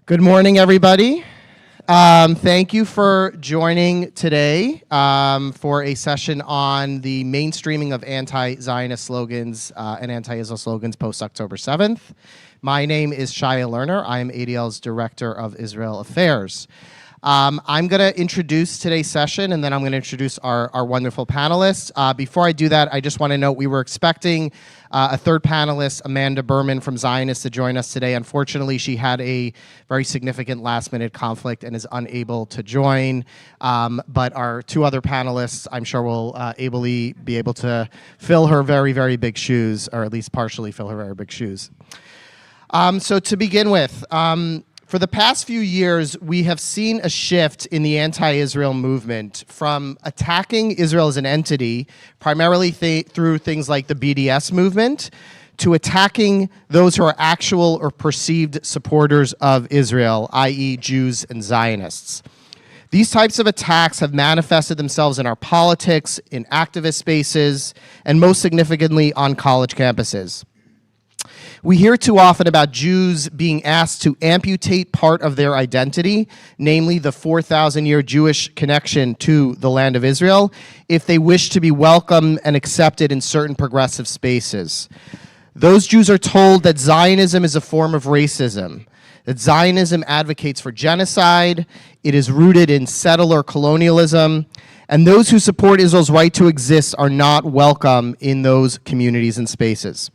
Good morning, everybody. Thank you for joining today for a session on the mainstreaming of anti-Zionist slogans and anti-Israel slogans post-October 7th. My name is Shaya Lerner. I am ADL's Director of Israel Affairs. I'm going to introduce today's session, and then I'm going to introduce our wonderful panelists. Before I do that, I just want to note we were expecting a third panelist, Amanda Berman from Zionist, to join us today. Unfortunately, she had a very significant last-minute conflict and is unable to join. But our two other panelists, I'm sure, will be able to fill her very, very big shoes, or at least partially fill her very big shoes. So to begin with, for the past few years, we have seen a shift in the anti-Israel movement from attacking Israel as an entity, primarily through things like the BDS movement, to attacking those who are actual or perceived supporters of Israel, i.e. Jews and Zionists. These types of attacks have manifested themselves in our politics, in activist spaces, and most significantly on college campuses. We hear too often about Jews being asked to amputate part of their identity, namely the 4,000-year Jewish connection to the land of Israel, if they wish to be welcome and accepted in certain progressive spaces. Those Jews are told that Zionism is a form of racism, that Zionism advocates for genocide, it is rooted in settler colonialism, and those who support Israel's right to exist are not welcome in those communities and spaces.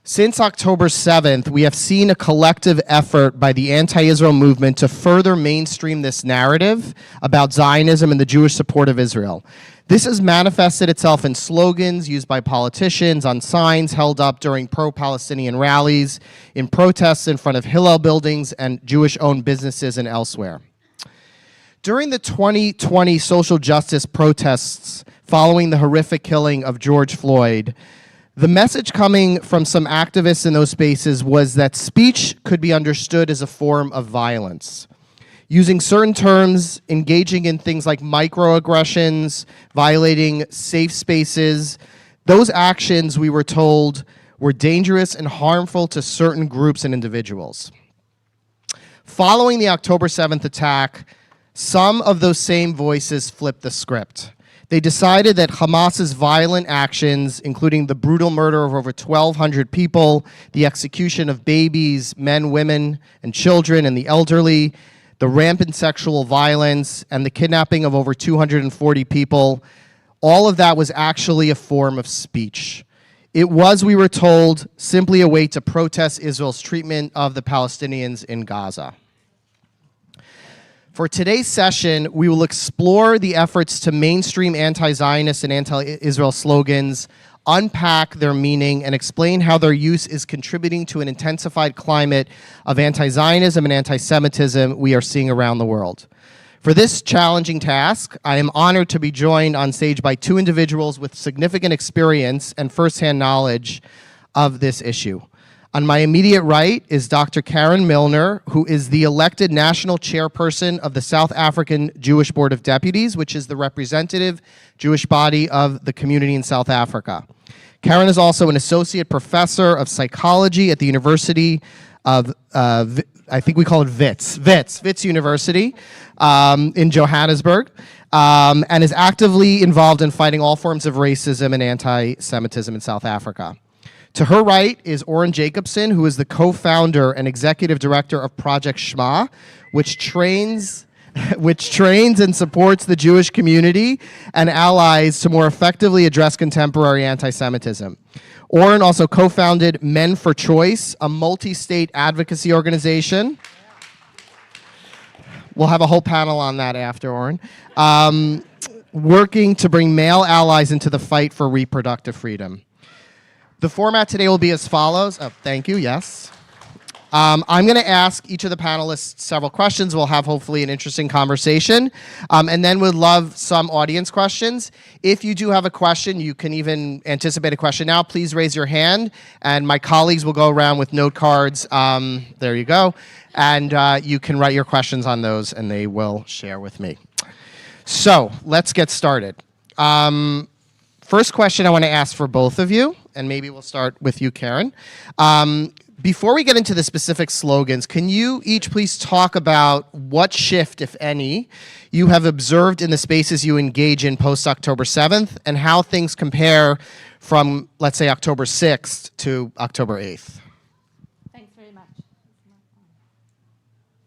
Since October 7th, we have seen a collective effort by the anti-Israel movement to further mainstream this narrative about Zionism and the Jewish support of Israel. This has manifested itself in slogans used by politicians, on signs held up during pro-Palestinian rallies, in protests in front of Hillel buildings and Jewish-owned businesses and elsewhere. During the 2020 social justice protests following the horrific killing of George Floyd, the message coming from some activists in those spaces was that speech could be understood as a form of violence. Using certain terms, engaging in things like microaggressions, violating safe spaces, those actions, we were told, were dangerous and harmful to certain groups and individuals. Following the October 7th attack, some of those same voices flipped the script. They decided that Hamas's violent actions, including the brutal murder of over 1,200 people, the execution of babies, men, women, and children, and the elderly, the rampant sexual violence, and the kidnapping of over 240 people, all of that was actually a form of speech. It was, we were told, simply a way to protest Israel's treatment of the Palestinians in Gaza. For today's session, we will explore the efforts to mainstream anti-Zionist and anti-Israel slogans, unpack their meaning, and explain how their use is contributing to an intensified climate of anti-Zionism and anti-Semitism we are seeing around the world. For this challenging task, I am honored to be joined on stage by two individuals with significant experience and firsthand knowledge of this issue. On my immediate right is Dr. Karen Milner, who is the elected national chairperson of the South African Jewish Board of Deputies, which is the representative Jewish body of the community in South Africa. Karen is also an associate professor of psychology at the University of, I think we call it Wits University in Johannesburg, and is actively involved in fighting all forms of racism and anti-Semitism in South Africa. To her right is Oren Jacobson, who is the co-founder and executive director of Project Shema, which trains and supports the Jewish community and allies to more effectively address contemporary anti-Semitism. Oren also co-founded Men for Choice, a multi-state advocacy organization. We'll have a whole panel on that after, Oren. Working to bring male allies into the fight for reproductive freedom. The format today will be as follows. Oh, thank you, yes. I'm going to ask each of the panelists several questions. We'll have hopefully an interesting conversation. And then we'd love some audience questions. If you do have a question, you can even anticipate a question now. Please raise your hand, and my colleagues will go around with note cards. There you go. And you can write your questions on those, and they will share with me. So let's get started. First question I want to ask for both of you, and maybe we'll start with you, Karen. Before we get into the specific slogans, can you each please talk about what shift, if any, you have observed in the spaces you engage in post-October 7th and how things compare from, let's say, October 6th to October 8th? Thanks very much. Is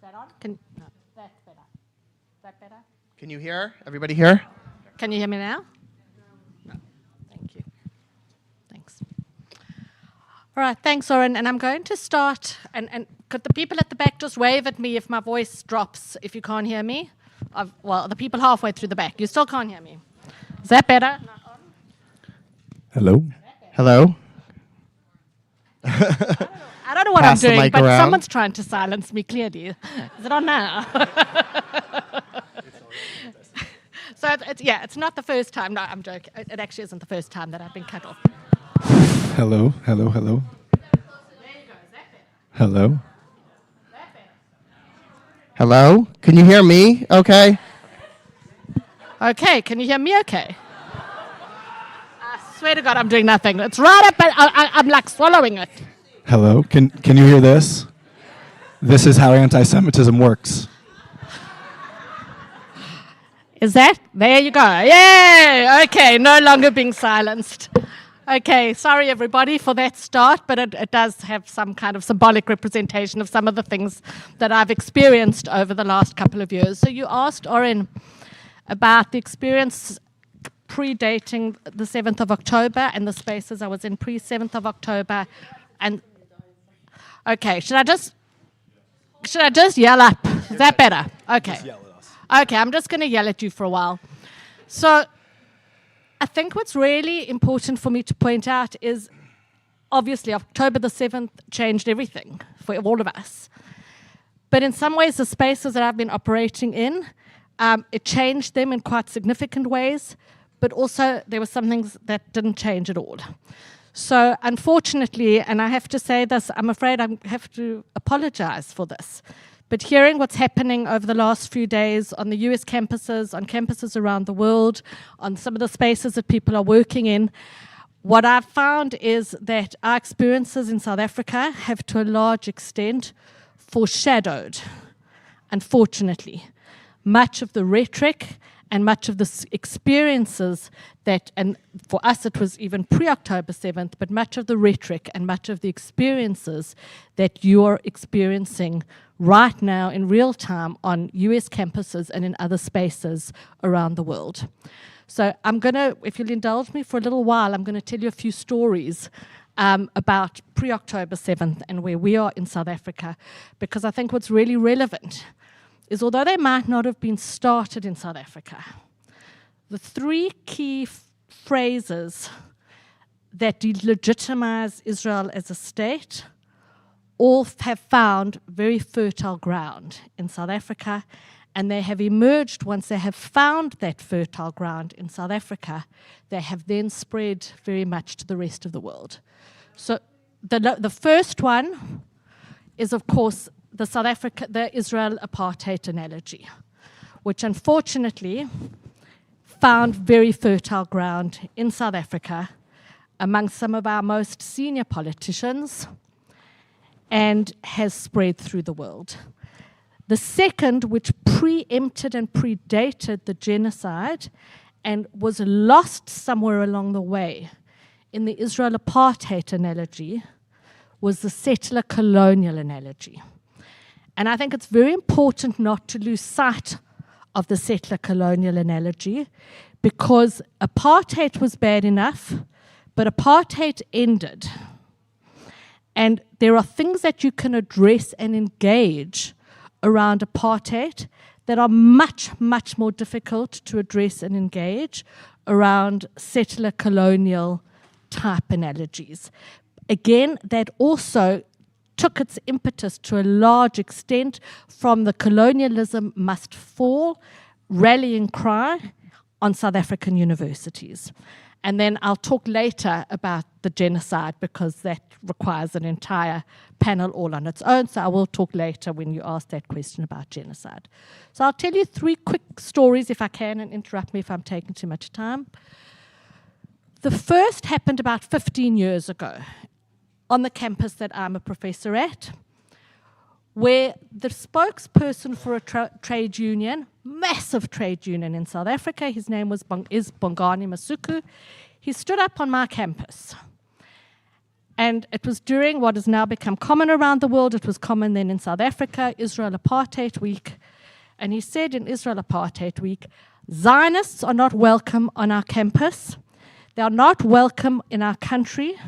that on? No, that's better. Is that better? Can you hear? Everybody hear? Can you hear me now? No. Thank you. Thanks. All right, thanks, Oren. And I'm going to start, and could the people at the back just wave at me if my voice drops, if you can't hear me? Well, the people halfway through the back, you still can't hear me. Is that better? Hello? Hello? I don't know what Pass the I'm doing, mic but around. someone's trying to silence me clearly. Is it on now? So, it's not the first time. No, I'm joking. It actually isn't the first time that I've been cut off. Hello? Hello? Hello? There you go. Is that better? Hello? Is that better? Hello? Can you hear me? Okay. Okay, can you hear me okay? I swear to God, I'm doing nothing. It's right up, but I'm like swallowing it. Hello? Can you hear this? This is how anti-Semitism works. Is that? There you go. Yay! Okay, no longer being silenced. Okay, sorry everybody for that start, but it does have some kind of symbolic representation of some of the things that I've experienced over the last couple of years. So you asked Oren about the experience predating the 7th of October and the spaces I was in pre-7th of October. And okay, should I just yell up? Is that better? Okay. Just yell at us. Okay, I'm just going to yell at you for a while. So I think what's really important for me to point out is obviously October the 7th changed everything for all of us. But in some ways, the spaces that I've been operating in, it changed them in quite significant ways, but also there were some things that didn't change at all. So unfortunately, and I have to say this, I'm afraid I have to apologize for this, but hearing what's happening over the last few days on the US campuses, on campuses around the world, on some of the spaces that people are working in, what I've found is that our experiences in South Africa have to a large extent foreshadowed, unfortunately, much of the rhetoric and much of the experiences that, and for us it was even pre-October 7th, but much of the rhetoric and much of the experiences that you're experiencing right now in real time on US campuses and in other spaces around the world. So I'm going to, if you'll indulge me for a little while, I'm going to tell you a few stories about pre-October 7th and where we are in South Africa, because I think what's really relevant is although they might not have been started in South Africa, the three key phrases that delegitimize Israel as a state all have found very fertile ground in South Africa, and they have emerged once they have found that fertile ground in South Africa, they have then spread very much to the rest of the world. So the first one is, of course, the Israel apartheid analogy, which unfortunately found very fertile ground in South Africa among some of our most senior politicians and has spread through the world. The second, which preempted and predated the genocide and was lost somewhere along the way in the Israel apartheid analogy, was the settler colonial analogy. And I think it's very important not to lose sight of the settler colonial analogy, because apartheid was bad enough, but apartheid ended. And there are things that you can address and engage around apartheid that are much, much more difficult to address and engage around settler colonial type analogies. Again, that also took its impetus to a large extent from the colonialism must fall rallying cry on South African universities. And then I'll talk later about the genocide, because that requires an entire panel all on its own. So I will talk later when you ask that question about genocide. So I'll tell you three quick stories if I can, and interrupt me if I'm taking too much time. The first happened about 15 years ago. on the campus that I'm a professor at, where the spokesperson for a trade union, massive trade union in South Africa, his name is Bongani Masuku, he stood up on my campus. And it was during what has now become common around the world. It was common then in South Africa, Israel Apartheid Week. And he said in Israel Apartheid Week, Zionists are not welcome on our campus. They are not welcome in our country.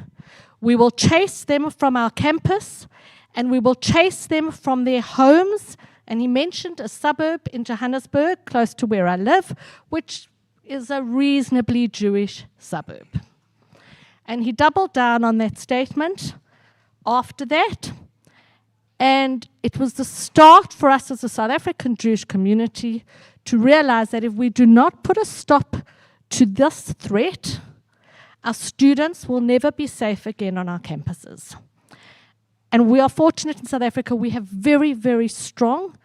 We will chase them from our campus, and we will chase them from their homes. And he mentioned a suburb in Johannesburg, close to where I live, which is a reasonably Jewish suburb. And he doubled down on that statement after that. And it was the start for us as a South African Jewish community to realize that if we do not put a stop to this threat, our students will never be safe again on our campuses. And we are fortunate in South Africa, we have very, very strong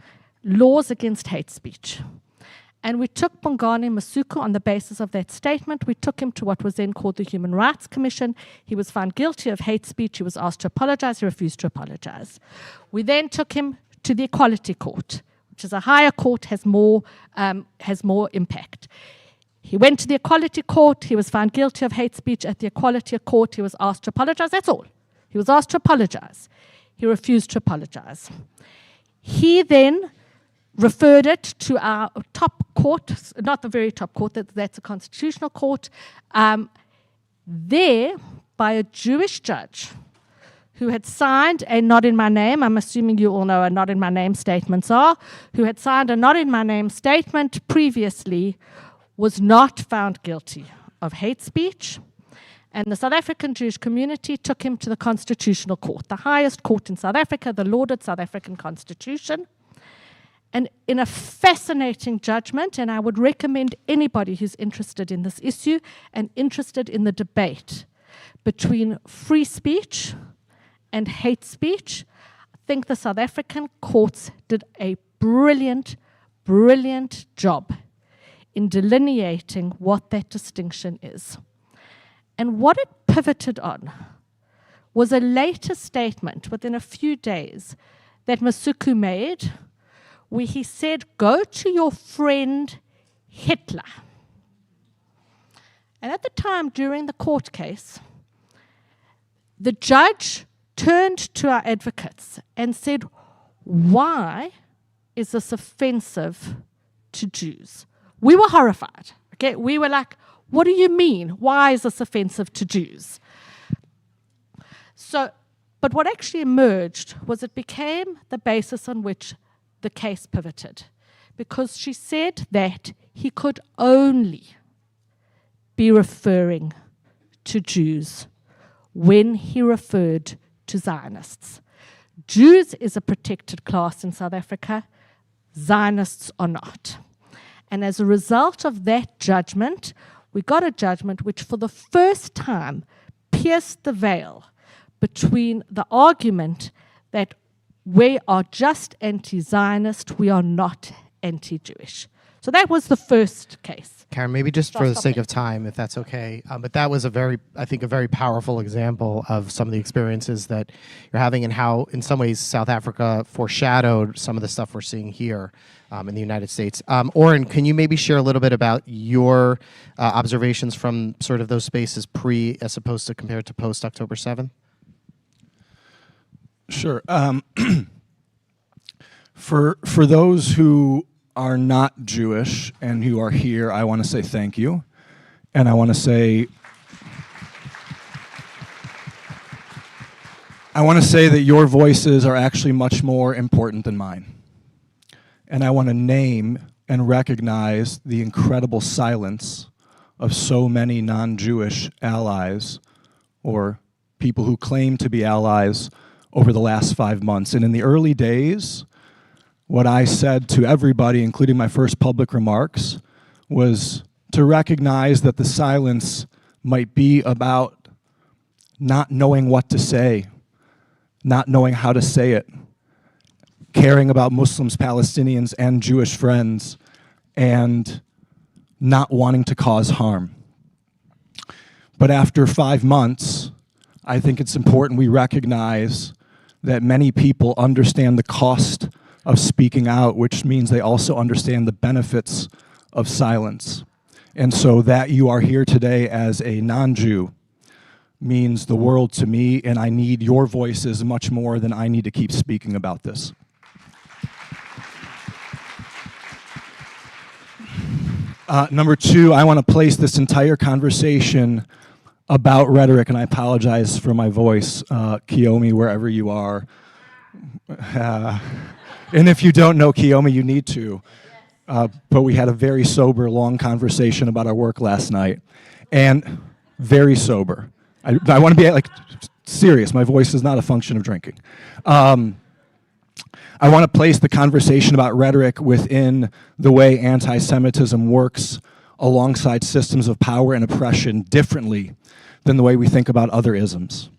laws against hate speech. And we took Bongani Masuku on the basis of that statement. We took him to what was then called the Human Rights Commission. He was found guilty of hate speech. He was asked to apologize. He refused to apologize. We then took him to the Equality Court, which is a higher court, has more impact. He went to the Equality Court. He was found guilty of hate speech. At the Equality Court, he was asked to apologize. That's all. He was asked to apologize. He refused to apologize. He then referred it to our top court, not the very top court, that's a constitutional court, there by a Jewish judge who had signed a not in my name, I'm assuming you all know what not in my name statements are, who had signed a not in my name statement previously, was not found guilty of hate speech. And the South African Jewish community took him to the Constitutional Court, the highest court in South Africa, the lauded South African Constitution. And in a fascinating judgment, and I would recommend anybody who's interested in this issue and interested in the debate between free speech and hate speech, I think the South African courts did a brilliant, brilliant job in delineating what that distinction is. And what it pivoted on was a later statement within a few days that Masuku made, where he said, go to your friend Hitler. And at the time, during the court case, the judge turned to our advocates and said, why is this offensive to Jews? We were horrified. Okay, we were like, what do you mean? Why is this offensive to Jews? So, but what actually emerged was it became the basis on which the case pivoted, because she said that he could only be referring to Jews when he referred to Zionists. Jews is a protected class in South Africa. Zionists are not. And as a result of that judgment, we got a judgment which for the first time pierced the veil between the argument that we are just anti-Zionist, we are not anti-Jewish. So that was the first case. Karen, maybe just for the sake of time, if that's okay, but that was a very powerful example of some of the experiences that you're having and how, in some ways, South Africa foreshadowed some of the stuff we're seeing here in the United States. Oren, can you maybe share a little bit about your observations from sort of those spaces pre as opposed to compared to post October 7th? Sure. For those who are not Jewish and who are here, I want to say thank you. And I want to say that your voices are actually much more important than mine. And I want to name and recognize the incredible silence of so many non-Jewish allies or people who claim to be allies over the last 5 months. And in the early days, what I said to everybody, including my first public remarks, was to recognize that the silence might be about not knowing what to say, not knowing how to say it, caring about Muslims, Palestinians, and Jewish friends, and not wanting to cause harm. But after 5 months, I think it's important we recognize that many people understand the cost of speaking out, which means they also understand the benefits of silence. And so that you are here today as a non-Jew means the world to me, and I need your voices much more than I need to keep speaking about this. Number two, I want to place this entire conversation about rhetoric, and I apologize for my voice, Kiyomi, wherever you are. And if you don't know Kiyomi, you need to. But we had a very sober, long conversation about our work last night, and very sober. I want to be serious. My voice is not a function of drinking. I want to place the conversation about rhetoric within the way anti-Semitism works alongside systems of power and oppression differently than the way we think about other isms.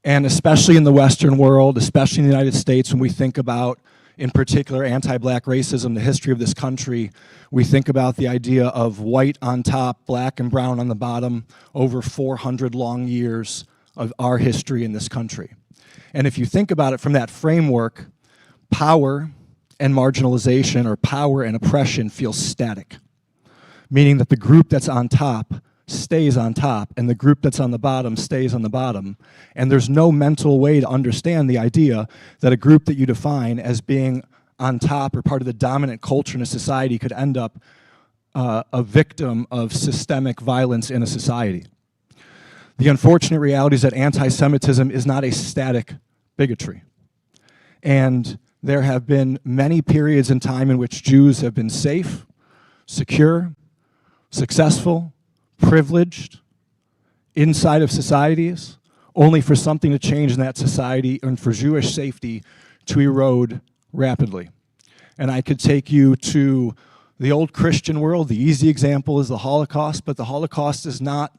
And especially in the Western world, especially in the United States, when we think about, in particular, anti-black racism, the history of this country, we think about the idea of white on top, black and brown on the bottom, over 400 long years of our history in this country. And if you think about it from that framework, power and marginalization, or power and oppression, feel static, meaning that the group that's on top stays on top, and the group that's on the bottom stays on the bottom. And there's no mental way to understand the idea that a group that you define as being on top or part of the dominant culture in a society could end up a victim of systemic violence in a society. The unfortunate reality is that anti-Semitism is not a static bigotry. And there have been many periods in time in which Jews have been safe, secure, successful, privileged inside of societies, only for something to change in that society and for Jewish safety to erode rapidly. And I could take you to the old Christian world. The easy example is the Holocaust, but the Holocaust is not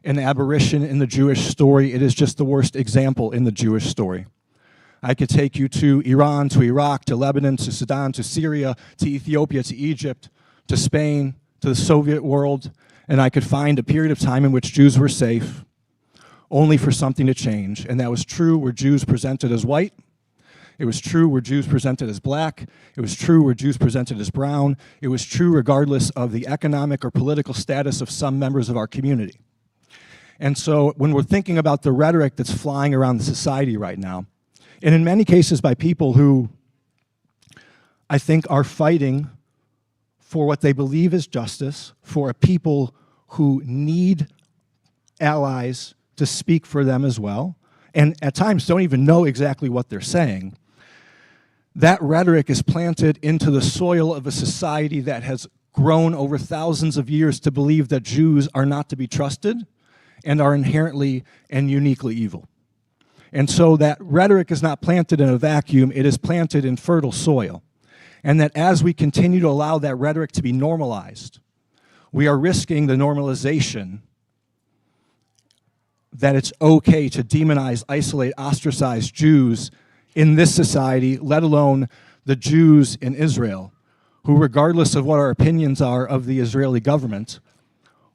an aberration in the Jewish story. It is just the worst example in the Jewish story. I could take you to Iran, to Iraq, to Lebanon, to Sudan, to Syria, to Ethiopia, to Egypt, to Spain, to the Soviet world, and I could find a period of time in which Jews were safe, only for something to change. And that was true where Jews presented as white. It was true where Jews presented as black. It was true where Jews presented as brown. It was true regardless of the economic or political status of some members of our community. And so when we're thinking about the rhetoric that's flying around the society right now, and in many cases by people who I think are fighting for what they believe is justice, for a people who need allies to speak for them as well, and at times don't even know exactly what they're saying, that rhetoric is planted into the soil of a society that has grown over thousands of years to believe that Jews are not to be trusted and are inherently and uniquely evil. And so that rhetoric is not planted in a vacuum, it is planted in fertile soil. And that as we continue to allow that rhetoric to be normalized, we are risking the normalization that it's okay to demonize, isolate, ostracize Jews in this society, let alone the Jews in Israel, who, regardless of what our opinions are of the Israeli government,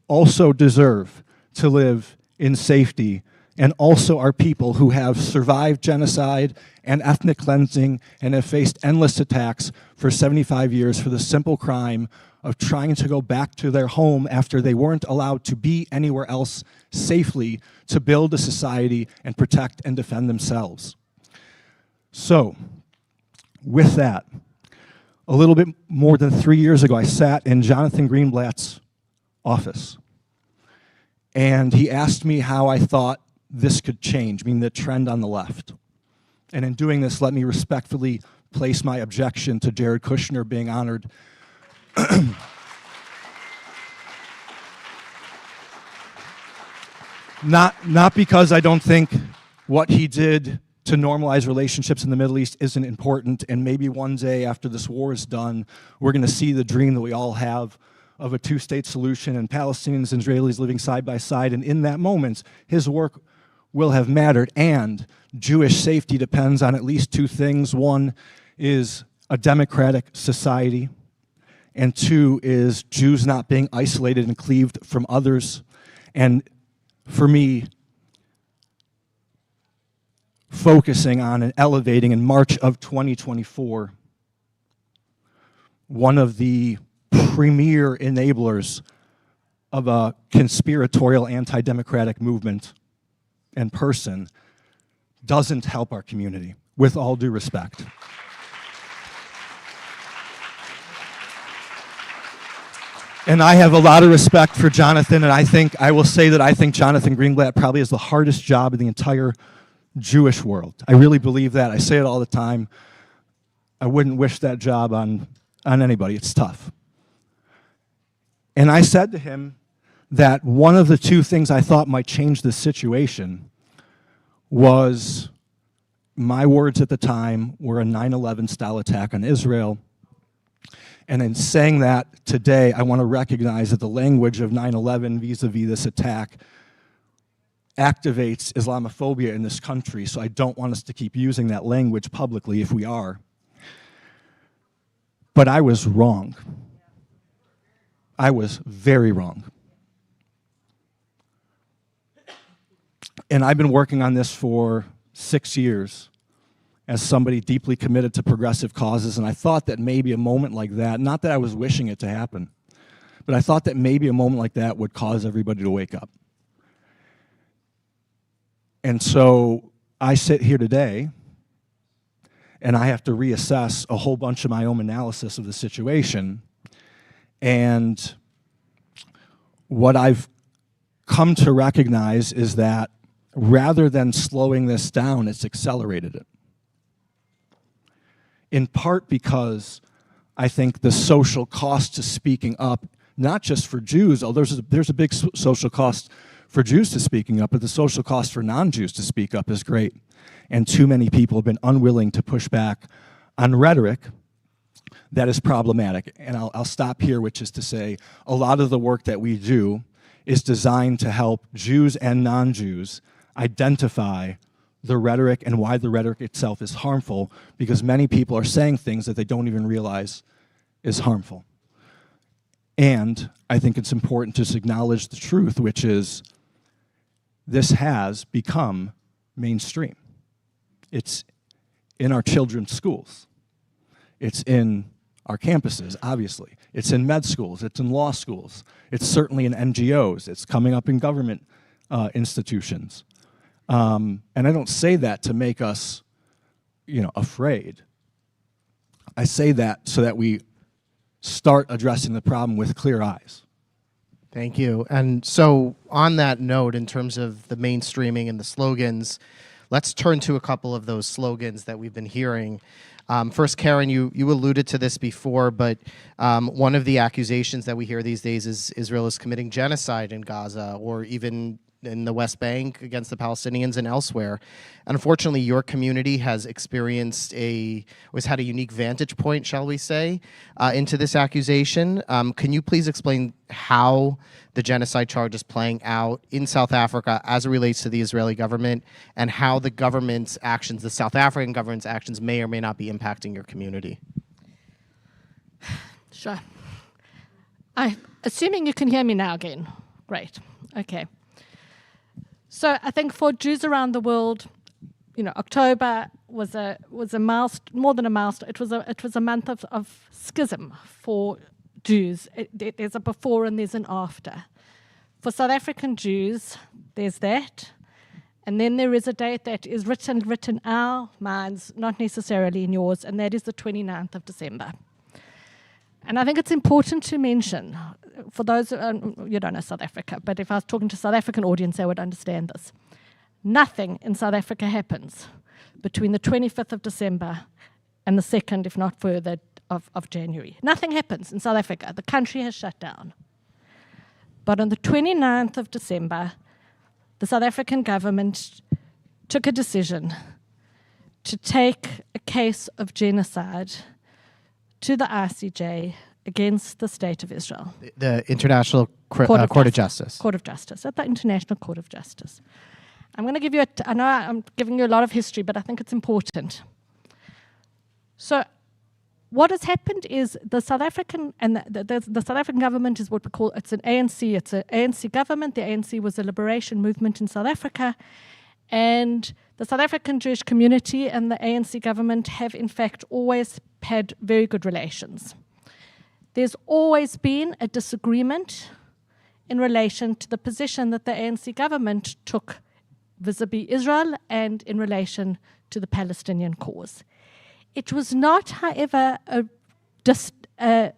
also deserve to live in safety, and also are people who have survived genocide and ethnic cleansing and have faced endless attacks for 75 years for the simple crime of trying to go back to their home after they weren't allowed to be anywhere else safely to build a society and protect and defend themselves. So, with that, a little bit more than 3 years ago, I sat in Jonathan Greenblatt's office, and he asked me how I thought this could change, meaning the trend on the left. And in doing this, let me respectfully place my objection to Jared Kushner being honored. Not because I don't think what he did to normalize relationships in the Middle East isn't important, and maybe one day after this war is done, we're going to see the dream that we all have of a two-state solution and Palestinians and Israelis living side by side, and in that moment, his work will have mattered, and Jewish safety depends on at least two things. One is a democratic society, and two is Jews not being isolated and cleaved from others. And for me, focusing on and elevating in March of 2024 one of the premier enablers of a conspiratorial anti-democratic movement and person doesn't help our community, with all due respect. And I have a lot of respect for Jonathan, and I will say that I think Jonathan Greenblatt probably has the hardest job in the entire Jewish world. I really believe that. I say it all the time. I wouldn't wish that job on anybody. It's tough. And I said to him that one of the two things I thought might change this situation was, my words at the time were, a 9/11 style attack on Israel. And in saying that today, I want to recognize that the language of 9/11 vis-a-vis this attack activates Islamophobia in this country, so I don't want us to keep using that language publicly if we are. But I was wrong. I was very wrong. And I've been working on this for 6 years as somebody deeply committed to progressive causes, and I thought that maybe a moment like that, not that I was wishing it to happen, but I thought that maybe a moment like that would cause everybody to wake up. And so I sit here today, and I have to reassess a whole bunch of my own analysis of the situation. And what I've come to recognize is that rather than slowing this down, it's accelerated it. In part because I think the social cost to speaking up, not just for Jews, although there's a big social cost for Jews to speaking up, but the social cost for non-Jews to speak up is great. And too many people have been unwilling to push back on rhetoric that is problematic. And I'll stop here, which is to say, a lot of the work that we do is designed to help Jews and non-Jews identify the rhetoric and why the rhetoric itself is harmful, because many people are saying things that they don't even realize is harmful. And I think it's important to acknowledge the truth, which is this has become mainstream. It's in our children's schools. It's in our campuses, obviously. It's in med schools. It's in law schools. It's certainly in NGOs. It's coming up in government institutions. And I don't say that to make us, afraid. I say that so that we start addressing the problem with clear eyes. Thank you. And so on that note, in terms of the mainstreaming and the slogans, let's turn to a couple of those slogans that we've been hearing. First, Karen, you alluded to this before, but one of the accusations that we hear these days is Israel is committing genocide in Gaza, or even in the West Bank against the Palestinians and elsewhere. Unfortunately, your community has experienced had a unique vantage point, shall we say, into this accusation. Can you please explain how the genocide charge is playing out in South Africa as it relates to the Israeli government, and how the government's actions, the South African government's actions, may or may not be impacting your community? Sure. Assuming you can hear me now again. Great. Okay. So I think for Jews around the world, October was a milestone, more than a milestone. It was a month of schism for Jews. There's a before and there's an after. For South African Jews, there's that, and then there is a date that is written in our minds, not necessarily in yours, and that is the 29th of December. And I think it's important to mention, for those, you don't know South Africa, but if I was talking to a South African audience, they would understand this. Nothing in South Africa happens between the 25th of December and the 2nd, if not further, of January. Nothing happens in South Africa. The country has shut down. But on the 29th of December, the South African government took a decision to take a case of genocide to the ICJ against the State of Israel. The International Court of Justice. Court of Justice, at the International Court of Justice. I'm going to give you I know I'm giving you a lot of history, but I think it's important. So what has happened is the South African, and the South African government is what we call, it's an ANC government. The ANC was a liberation movement in South Africa, And the South African Jewish community and the ANC government have, in fact, always had very good relations. There's always been a disagreement in relation to the position that the ANC government took vis-a-vis Israel and in relation to the Palestinian cause. It was not, however, a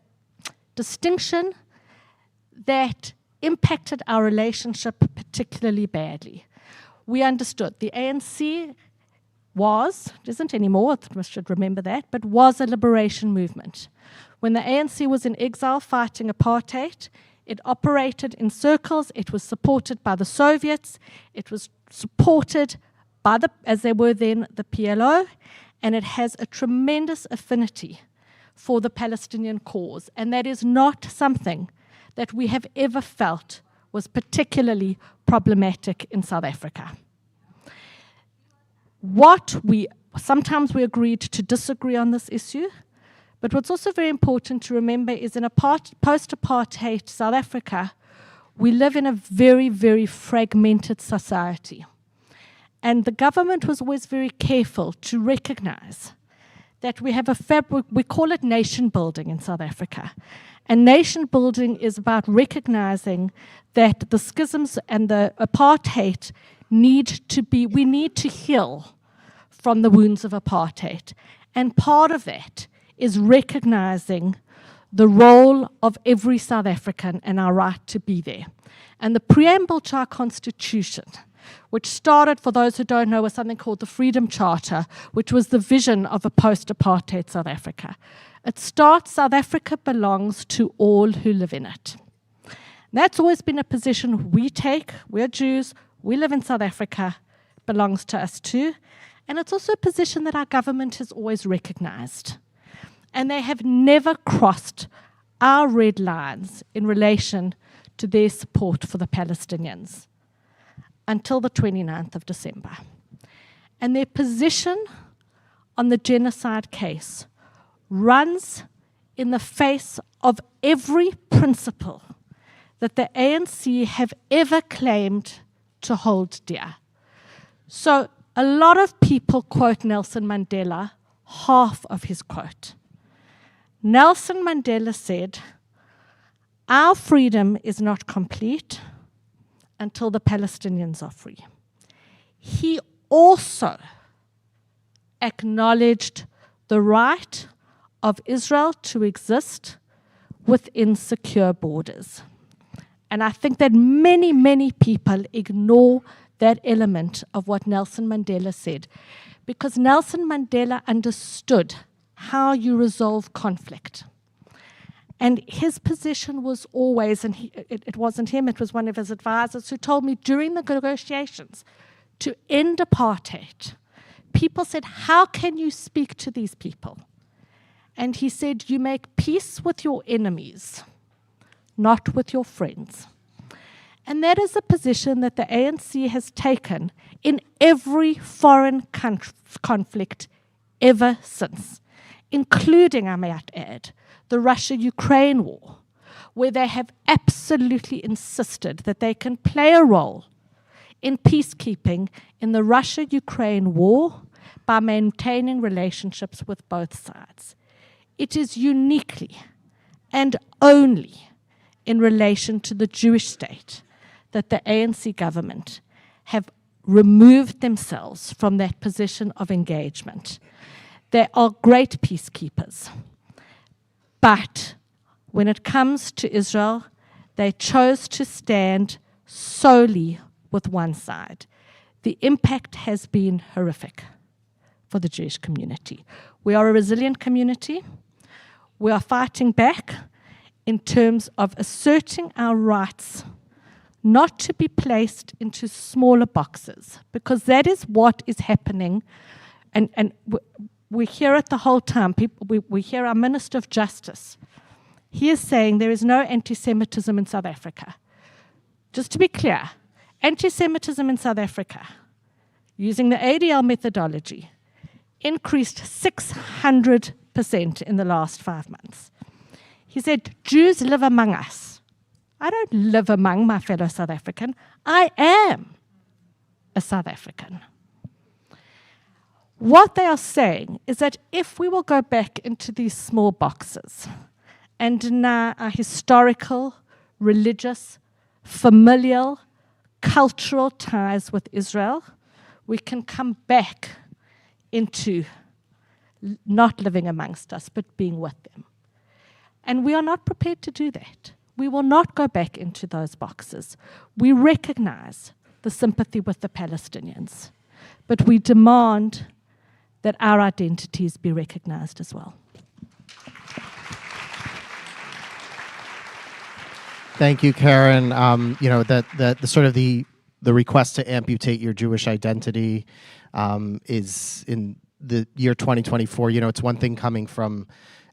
distinction that impacted our relationship particularly badly. We understood the ANC isn't anymore, I should remember that, but was a liberation movement. When the ANC was in exile fighting apartheid, it operated in circles, it was supported by the Soviets, it was supported by as they were then, the PLO, and it has a tremendous affinity for the Palestinian cause, and that is not something that we have ever felt was particularly problematic in South Africa. Sometimes we agreed to disagree on this issue, but what's also very important to remember is in a post-apartheid South Africa, we live in a very, very fragmented society. And the government was always very careful to recognize that we have a fabric, we call it nation building in South Africa. And nation building is about recognizing that the schisms and the apartheid we need to heal from the wounds of apartheid. And part of that is recognizing the role of every South African and our right to be there. And the preamble to our constitution, which started, for those who don't know, with something called the Freedom Charter, which was the vision of a post-apartheid South Africa. It starts, South Africa belongs to all who live in it. That's always been a position we take. We're Jews, we live in South Africa, belongs to us too. And it's also a position that our government has always recognized. And they have never crossed our red lines in relation to their support for the Palestinians until the 29th of December. And their position on the genocide case runs in the face of every principle that the ANC have ever claimed to hold dear. So a lot of people quote Nelson Mandela, half of his quote. Nelson Mandela said, "Our freedom is not complete until the Palestinians are free." He also acknowledged the right of Israel to exist within secure borders. And I think that many, many people ignore that element of what Nelson Mandela said, because Nelson Mandela understood how you resolve conflict. And his position was always, and it wasn't him, it was one of his advisors who told me during the negotiations to end apartheid, people said, "How can you speak to these people?" And he said, "You make peace with your enemies, not with your friends." And that is a position that the ANC has taken in every foreign conflict ever since, including, I might add, the Russia-Ukraine war, where they have absolutely insisted that they can play a role in peacekeeping in the Russia-Ukraine war by maintaining relationships with both sides. It is uniquely and only in relation to the Jewish state that the ANC government have removed themselves from that position of engagement. They are great peacekeepers. But when it comes to Israel, they chose to stand solely with one side. The impact has been horrific for the Jewish community. We are a resilient community. We are fighting back in terms of asserting our rights not to be placed into smaller boxes, because that is what is happening. And we hear it the whole time. We hear our Minister of Justice. He is saying there is no anti-Semitism in South Africa. Just to be clear, anti-Semitism in South Africa, using the ADL methodology, increased 600% in the last 5 months. He said, Jews live among us. I don't live among my fellow South African. I am a South African. What they are saying is that if we will go back into these small boxes and deny our historical, religious, familial, cultural ties with Israel, we can come back into not living amongst us, but being with them. And we are not prepared to do that. We will not go back into those boxes. We recognize the sympathy with the Palestinians, but we demand that our identities be recognized as well. Thank you, Karen. The sort of the request to amputate your Jewish identity is in the year 2024. It's one thing coming from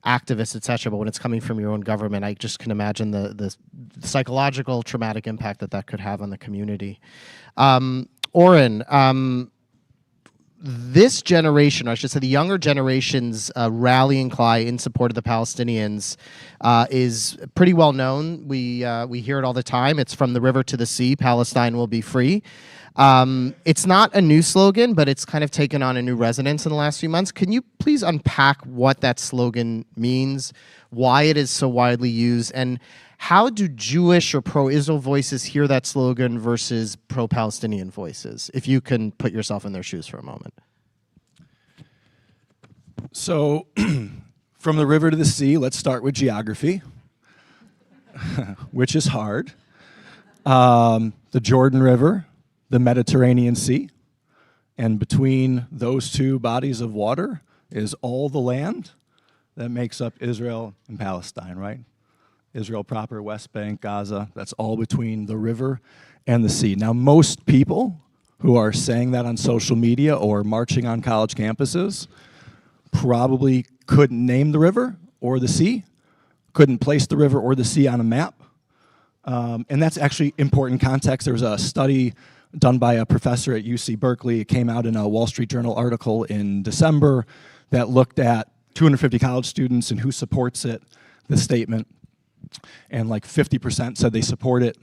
activists, et cetera, but when it's coming from your own government, I just can imagine the psychological traumatic impact that could have on the community. Oren, this generation, or I should say the younger generation's rallying cry in support of the Palestinians is pretty well known. We hear it all the time. It's from the river to the sea, Palestine will be free. It's not a new slogan, but it's kind of taken on a new resonance in the last few months. Can you please unpack what that slogan means, why it is so widely used, and how do Jewish or pro-Israel voices hear that slogan versus pro-Palestinian voices, if you can put yourself in their shoes for a moment? So, from the river to the sea, let's start with geography, which is hard. The Jordan River, the Mediterranean Sea, and between those two bodies of water is all the land that makes up Israel and Palestine, right? Israel proper, West Bank, Gaza, that's all between the river and the sea. Now, most people who are saying that on social media or marching on college campuses probably couldn't name the river or the sea, couldn't place the river or the sea on a map. And that's actually important context. There was a study done by a professor at UC Berkeley. It came out in a Wall Street Journal article in December that looked at 250 college students and who supports it, the statement. And like 50% said they support it.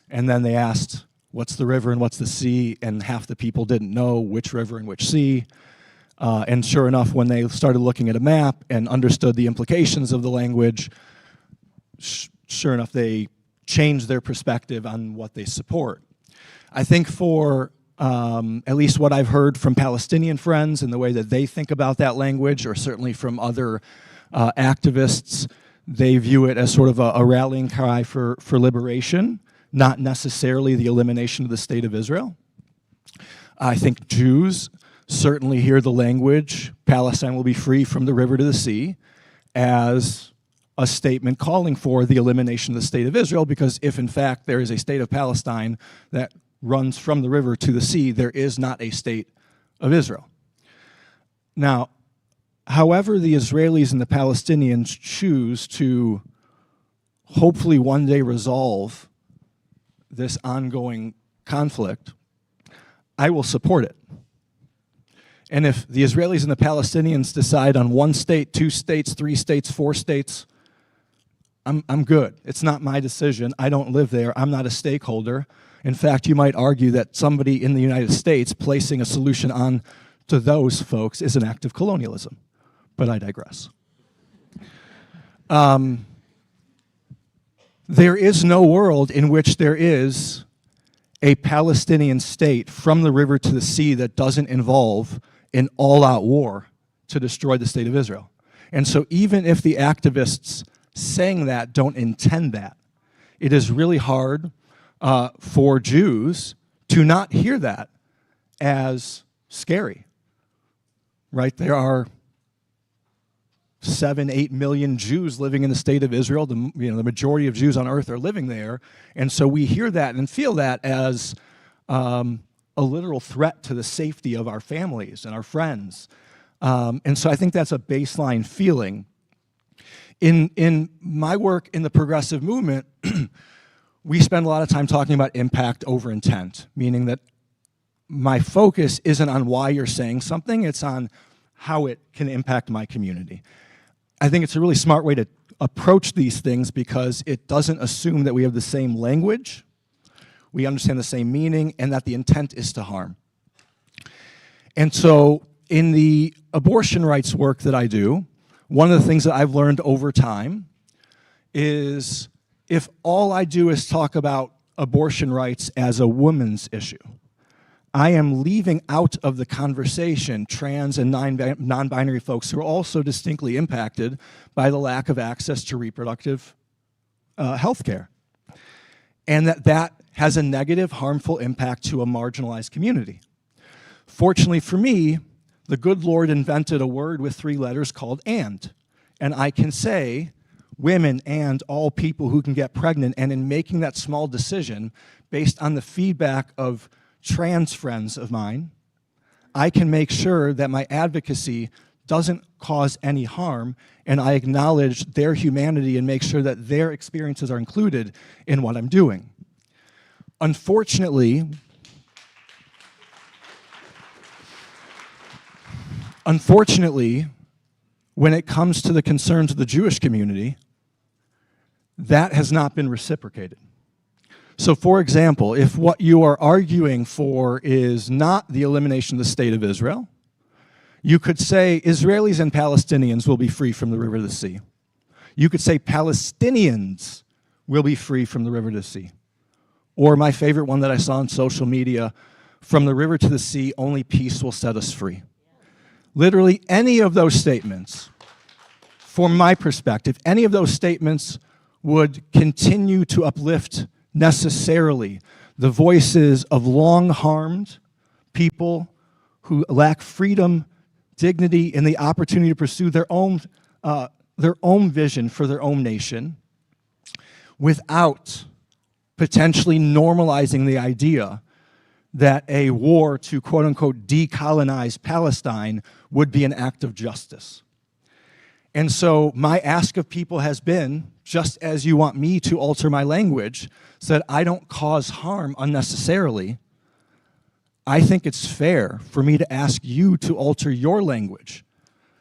And then they asked, what's the river and what's the sea? And half the people didn't know which river and which sea. And sure enough, when they started looking at a map and understood the implications of the language, sure enough, they changed their perspective on what they support. I think for at least what I've heard from Palestinian friends and the way that they think about that language, or certainly from other activists, they view it as sort of a rallying cry for liberation, not necessarily the elimination of the state of Israel. I think Jews certainly hear the language, Palestine will be free from the river to the sea, as a statement calling for the elimination of the state of Israel, because if in fact there is a state of Palestine that runs from the river to the sea, there is not a state of Israel. Now, however the Israelis and the Palestinians choose to hopefully one day resolve this ongoing conflict, I will support it. And if the Israelis and the Palestinians decide on 1 state, 2 states, 3 states, 4 states, I'm good. It's not my decision. I don't live there. I'm not a stakeholder. In fact, you might argue that somebody in the United States placing a solution on to those folks is an act of colonialism. But I digress. There is no world in which there is a Palestinian state from the river to the sea that doesn't involve an all-out war to destroy the state of Israel. And so even if the activists saying that don't intend that, it is really hard for Jews to not hear that as scary, right? There are 7-8 million Jews living in the state of Israel. The majority of Jews on earth are living there. And so we hear that and feel that as a literal threat to the safety of our families and our friends. And so I think that's a baseline feeling. In my work in the progressive movement, we spend a lot of time talking about impact over intent, meaning that my focus isn't on why you're saying something, it's on how it can impact my community. I think it's a really smart way to approach these things because it doesn't assume that we have the same language. we understand the same meaning, and that the intent is to harm. And so in the abortion rights work that I do, one of the things that I've learned over time is if all I do is talk about abortion rights as a woman's issue, I am leaving out of the conversation trans and non-binary folks who are also distinctly impacted by the lack of access to reproductive health care. And that has a negative, harmful impact to a marginalized community. Fortunately for me, the good Lord invented a word with 3 letters called and I can say women and all people who can get pregnant, and in making that small decision based on the feedback of trans friends of mine, I can make sure that my advocacy doesn't cause any harm, and I acknowledge their humanity and make sure that their experiences are included in what I'm doing. Unfortunately, when it comes to the concerns of the Jewish community, that has not been reciprocated. So for example, if what you are arguing for is not the elimination of the state of Israel, you could say Israelis and Palestinians will be free from the river to the sea. You could say Palestinians will be free from the river to the sea. Or my favorite one that I saw on social media, from the river to the sea, only peace will set us free. Literally any of those statements, from my perspective, any of those statements would continue to uplift necessarily the voices of long-harmed people who lack freedom, dignity, and the opportunity to pursue their own vision for their own nation without potentially normalizing the idea that a war to quote-unquote decolonize Palestine would be an act of justice. And so my ask of people has been, just as you want me to alter my language so that I don't cause harm unnecessarily, I think it's fair for me to ask you to alter your language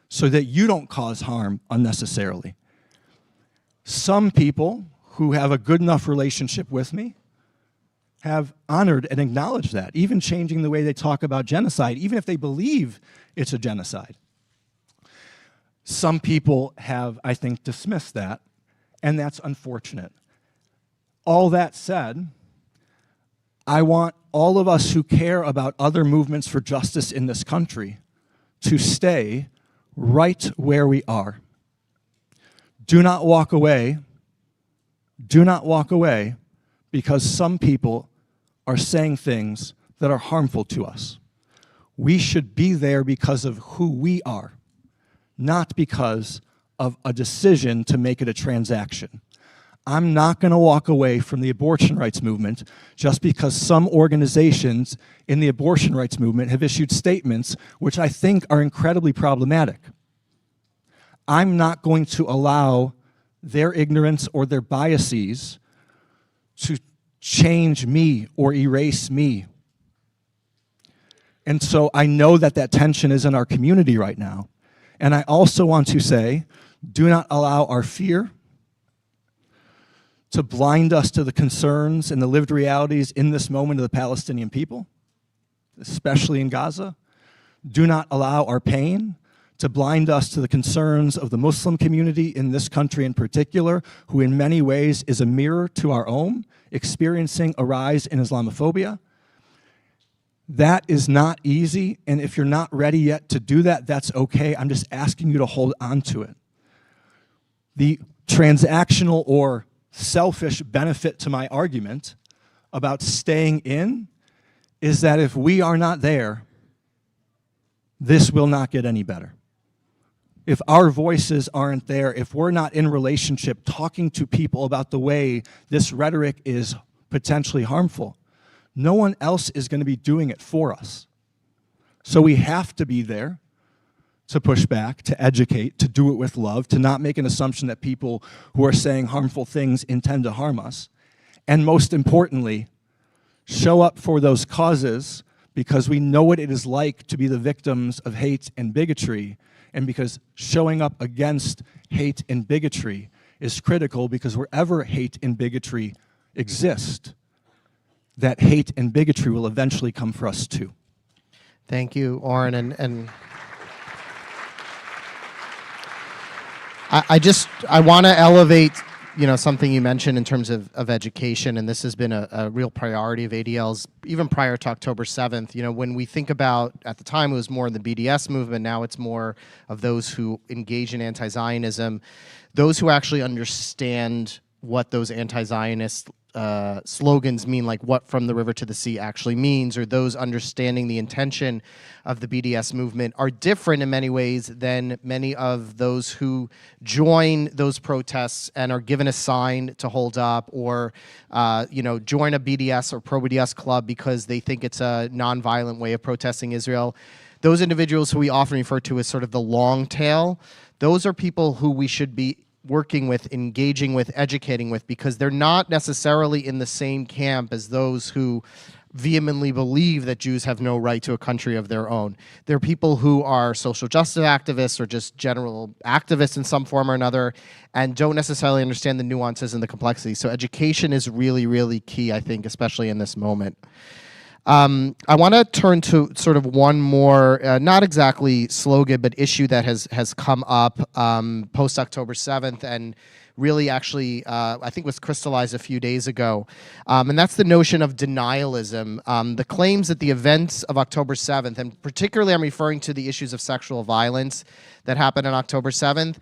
so that you don't cause harm unnecessarily. Some people who have a good enough relationship with me have honored and acknowledged that, even changing the way they talk about genocide, even if they believe it's a genocide. Some people have, I think, dismissed that, and that's unfortunate. All that said, I want all of us who care about other movements for justice in this country to stay right where we are. Do not walk away. Do not walk away because some people are saying things that are harmful to us. We should be there because of who we are, not because of a decision to make it a transaction. I'm not going to walk away from the abortion rights movement just because some organizations in the abortion rights movement have issued statements which I think are incredibly problematic. I'm not going to allow their ignorance or their biases to change me or erase me. And so I know that that tension is in our community right now. And I also want to say, do not allow our fear to blind us to the concerns and the lived realities in this moment of the Palestinian people, especially in Gaza. Do not allow our pain to blind us to the concerns of the Muslim community in this country in particular, who in many ways is a mirror to our own, experiencing a rise in Islamophobia. That is not easy, and if you're not ready yet to do that, that's okay. I'm just asking you to hold on to it. The transactional or selfish benefit to my argument about staying in is that if we are not there, this will not get any better. If our voices aren't there, if we're not in relationship talking to people about the way this rhetoric is potentially harmful, no one else is going to be doing it for us. So we have to be there to push back, to educate, to do it with love, to not make an assumption that people who are saying harmful things intend to harm us. And most importantly, show up for those causes because we know what it is like to be the victims of hate and bigotry, and because showing up against hate and bigotry is critical, because wherever hate and bigotry exist, that hate and bigotry will eventually come for us too. Thank you, Oren. And I want to elevate, something you mentioned in terms of education, and this has been a real priority of ADL's even prior to October 7th. When we think about, at the time it was more in the BDS movement, now it's more of those who engage in anti-Zionism, those who actually understand what those anti-Zionist slogans mean, like what from the river to the sea actually means, or those understanding the intention of the BDS movement are different in many ways than many of those who join those protests and are given a sign to hold up, or join a BDS or pro-BDS club because they think it's a nonviolent way of protesting Israel. Those individuals who we often refer to as sort of the long tail, those are people who we should be working with, engaging with, educating with, because they're not necessarily in the same camp as those who vehemently believe that Jews have no right to a country of their own. They're people who are social justice activists or just general activists in some form or another and don't necessarily understand the nuances and the complexity. So education is really, really key, I think, especially in this moment. I want to turn to sort of one more, not exactly slogan, but issue that has come up post-October 7th and really actually, I think was crystallized a few days ago. And that's the notion of denialism. The claims that the events of October 7th, and particularly I'm referring to the issues of sexual violence that happened on October 7th,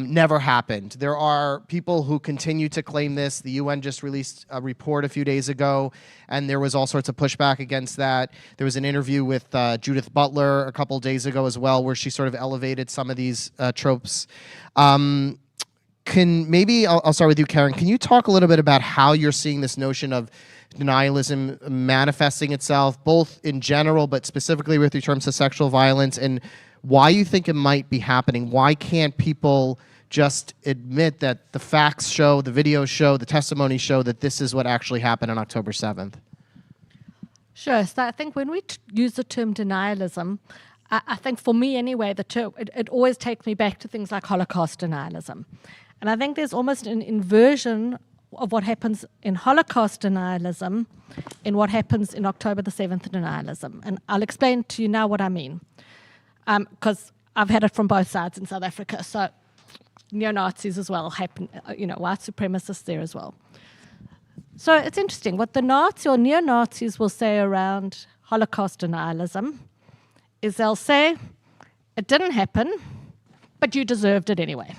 never happened. There are people who continue to claim this. The UN just released a report a few days ago, and there was all sorts of pushback against that. There was an interview with Judith Butler a couple days ago as well, where she sort of elevated some of these tropes. I'll start with you, Karen. Can you talk a little bit about how you're seeing this notion of denialism manifesting itself, both in general, but specifically with terms of sexual violence, and why you think it might be happening? Why can't people just admit that the facts show, the videos show, the testimonies show that this is what actually happened on October 7th? Sure. So I think when we use the term denialism, I think for me anyway, the term, it always takes me back to things like Holocaust denialism. And I think there's almost an inversion of what happens in Holocaust denialism in what happens in October the 7th denialism. And I'll explain to you now what I mean. Because I've had it from both sides in South Africa. So neo-Nazis as well happen, white supremacists there as well. So it's interesting. What the Nazi or neo-Nazis will say around Holocaust denialism is they'll say, it didn't happen, but you deserved it anyway.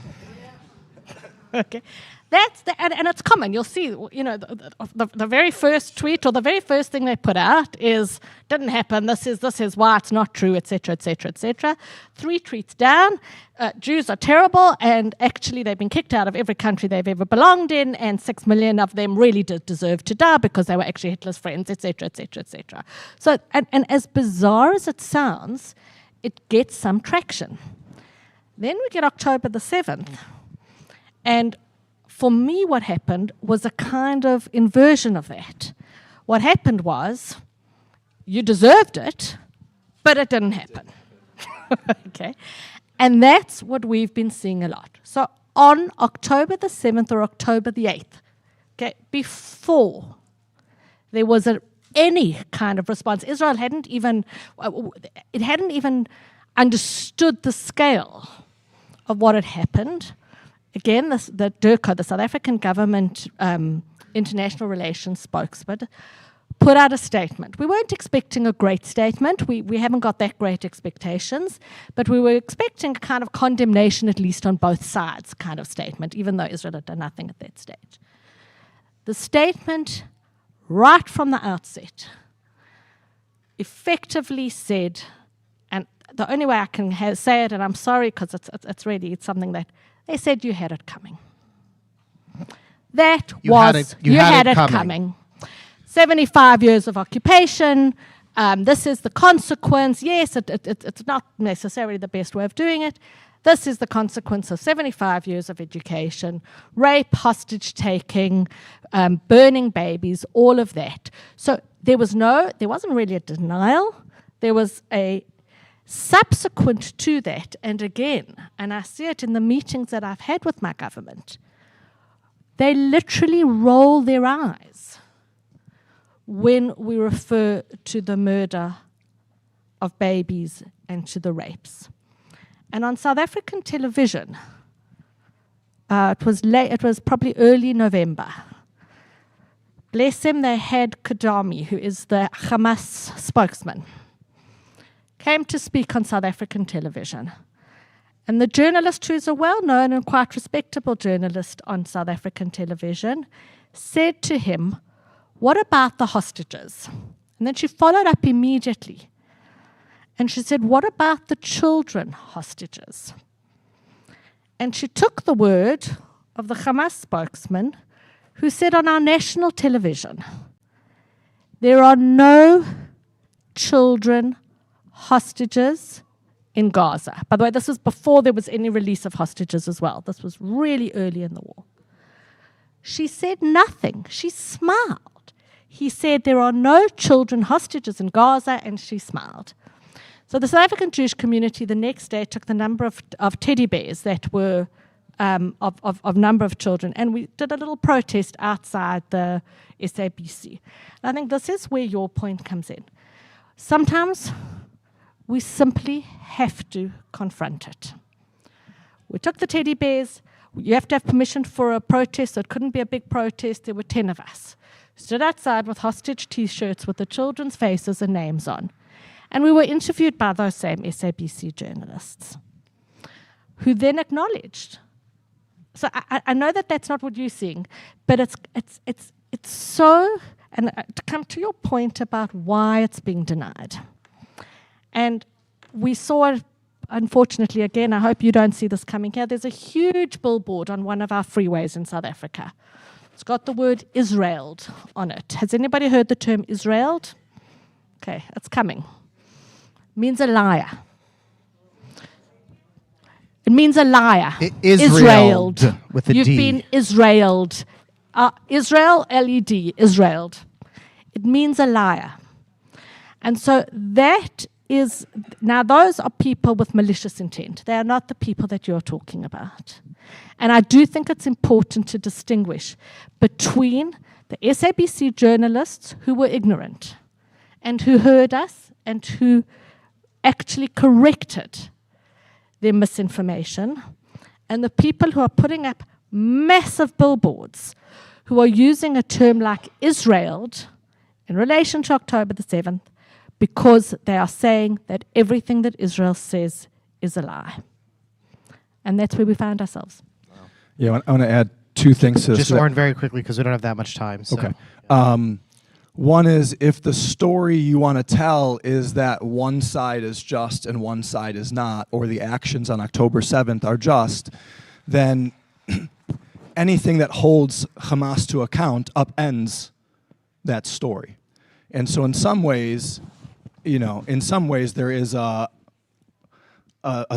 Okay, that's and it's common. You'll see, the very first tweet or the very first thing they put out is didn't happen. This is why it's not true, etc., etc., etc. 3 tweets down, Jews are terrible, and actually they've been kicked out of every country they've ever belonged in, and 6 million of them really did deserve to die because they were actually Hitler's friends, etc., etc., etc. So, and as bizarre as it sounds, it gets some traction. Then we get October the 7th. And for me, what happened was a kind of inversion of that. What happened was, you deserved it, but it didn't happen. Okay? And that's what we've been seeing a lot. So on October the 7th or October the 8th, okay, before there was any kind of response, Israel hadn't even understood the scale of what had happened. Again, the DIRCO, the South African government international relations spokesman, put out a statement. We weren't expecting a great statement. We haven't got that great expectations, but we were expecting a kind of condemnation, at least on both sides, kind of statement, even though Israel had done nothing at that stage. The statement, right from the outset, effectively said, and the only way I can say it, and I'm sorry because it's something that they said you had it coming. You had it coming. 75 years of occupation. This is the consequence. Yes, it's not necessarily the best way of doing it. This is the consequence of 75 years of education, rape, hostage taking, burning babies, all of that. So there wasn't really a denial. There was a subsequent to that, and again, and I see it in the meetings that I've had with my government, they literally roll their eyes when we refer to the murder of babies and to the rapes. And on South African television, it was probably early November. Bless them, they had Kadami, who is the Hamas spokesman, came to speak on South African television. And the journalist, who is a well-known and quite respectable journalist on South African television, said to him, "What about the hostages?" And then she followed up immediately. And she said, "What about the children hostages?" And she took the word of the Hamas spokesman, who said on our national television, "There are no children hostages in Gaza." By the way, this was before there was any release of hostages as well. This was really early in the war. She said nothing. She smiled. He said, "There are no children hostages in Gaza," and she smiled. So the South African Jewish community the next day took the number of teddy bears that were of number of children, and we did a little protest outside the SABC. And I think this is where your point comes in. Sometimes we simply have to confront it. We took the teddy bears. You have to have permission for a protest, so it couldn't be a big protest. There were 10 of us. Stood outside with hostage T-shirts with the children's faces and names on. And we were interviewed by those same SABC journalists, who then acknowledged. So I know that that's not what you're seeing, but it's so, and to come to your point about why it's being denied. And we saw it, unfortunately, again, I hope you don't see this coming here. There's a huge billboard on one of our freeways in South Africa. It's got the word Israeled on it. Has anybody heard the term Israeled? Okay, it's coming. It means a liar. It means a liar. Israeled with a You've D. been Israeled. Israel, L-E-D, Israeled. It means a liar. And so that is, now those are people with malicious intent. They are not the people that you're talking about. And I do think it's important to distinguish between the SABC journalists who were ignorant and who heard us and who actually corrected their misinformation, and the people who are putting up massive billboards who are using a term like Israeled in relation to October the 7th because they are saying that everything that Israel says is a lie. And that's where we found ourselves. Yeah, I want to add two things to this. Just Oren, very quickly, because we don't have that much time. So. Okay. One is, if the story you want to tell is that one side is just and one side is not, or the actions on October 7th are just, then anything that holds Hamas to account upends that story. And so in some ways, there is a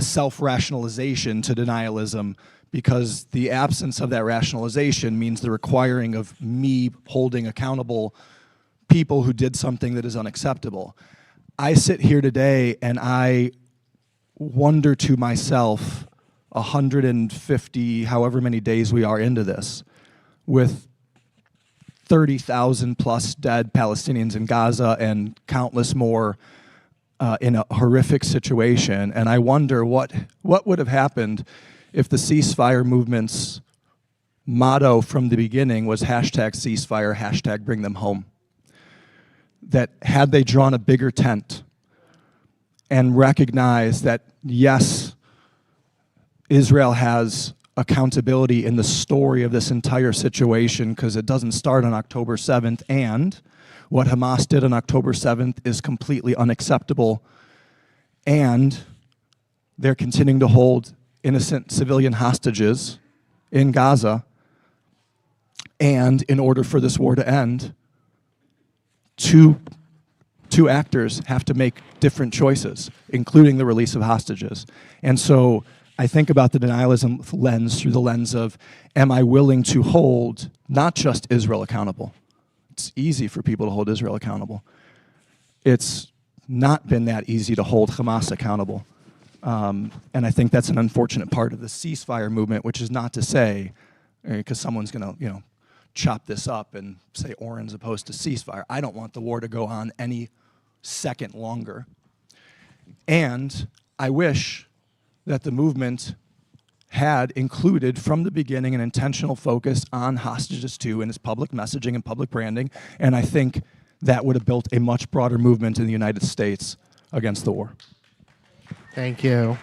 self-rationalization to denialism, because the absence of that rationalization means the requiring of me holding accountable people who did something that is unacceptable. I sit here today and I wonder to myself, 150, however many days we are into this, with 30,000 plus dead Palestinians in Gaza and countless more in a horrific situation, and I wonder what would have happened if the ceasefire movement's motto from the beginning was #ceasefire, #bring them home. That had they drawn a bigger tent and recognized that, yes, Israel has accountability in the story of this entire situation, because it doesn't start on October 7th, and what Hamas did on October 7th is completely unacceptable, and they're continuing to hold innocent civilian hostages in Gaza, and in order for this war to end, two actors have to make different choices, including the release of hostages. And so I think about the denialism lens through the lens of, am I willing to hold not just Israel accountable? It's easy for people to hold Israel accountable. It's not been that easy to hold Hamas accountable. And I think that's an unfortunate part of the ceasefire movement, which is not to say, because someone's going to, chop this up and say Oren's opposed to ceasefire. I don't want the war to go on any second longer. And I wish that the movement had included from the beginning an intentional focus on hostages too in its public messaging and public branding, and I think that would have built a much broader movement in the United States against the war. Thank you.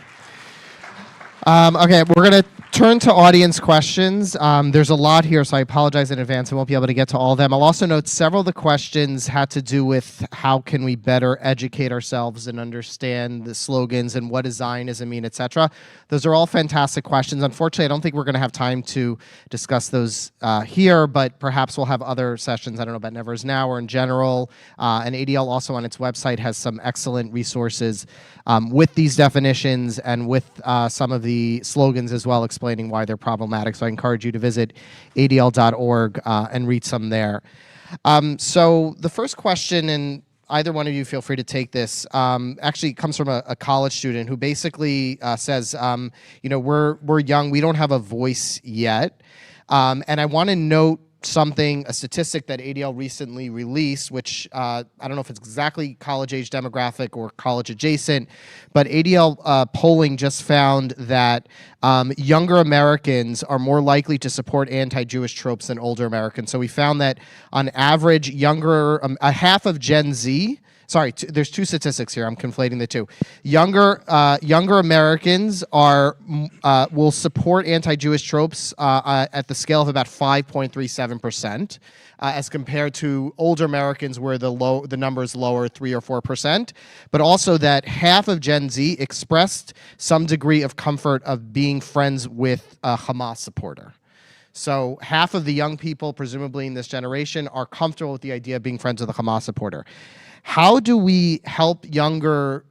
Okay, we're going to turn to audience questions. There's a lot here, so I apologize in advance. I won't be able to get to all of them. I'll also note several of the questions had to do with how can we better educate ourselves and understand the slogans and what does Zionism mean, etc. Those are all fantastic questions. Unfortunately, I don't think we're going to have time to discuss those here, but perhaps we'll have other sessions. I don't know about Never Is Now or in general. And ADL also on its website has some excellent resources with these definitions and with some of the slogans as well, explaining why they're problematic. So I encourage you to visit adl.org and read some there. So the first question, and either one of you feel free to take this, actually comes from a college student who basically says, we're young, we don't have a voice yet. And I want to note a statistic that ADL recently released, which I don't know if it's exactly college age demographic or college adjacent, but ADL polling just found that younger Americans are more likely to support anti-Jewish tropes than older Americans. So we found that on average, a half of Gen Z, there's two statistics here. I'm conflating the two. Younger Americans will support anti-Jewish tropes at the scale of about 5.37%, as compared to older Americans where the number is lower, 3 or 4%. But also that half of Gen Z expressed some degree of comfort of being friends with a Hamas supporter. So half of the young people, presumably in this generation, are comfortable with the idea of being friends with a Hamas supporter. How do we help younger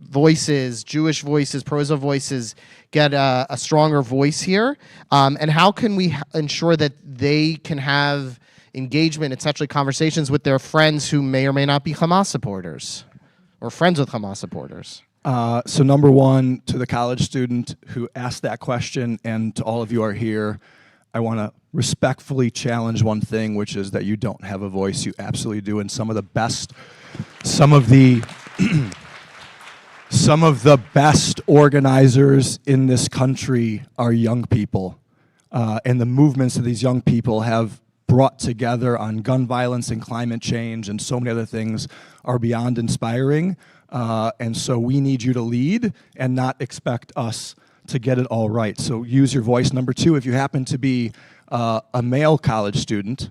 voices, Jewish voices, pro-Israel voices, get a stronger voice here? And how can we ensure that they can have engagement, essentially conversations with their friends who may or may not be Hamas supporters or friends with Hamas supporters? So number one, to the college student who asked that question and to all of you who are here, I want to respectfully challenge one thing, which is that you don't have a voice. You absolutely do. And some of the best organizers in this country are young people. And the movements that these young people have brought together on gun violence and climate change and so many other things are beyond inspiring. And so we need you to lead and not expect us to get it all right. So use your voice. Number two, if you happen to be a male college student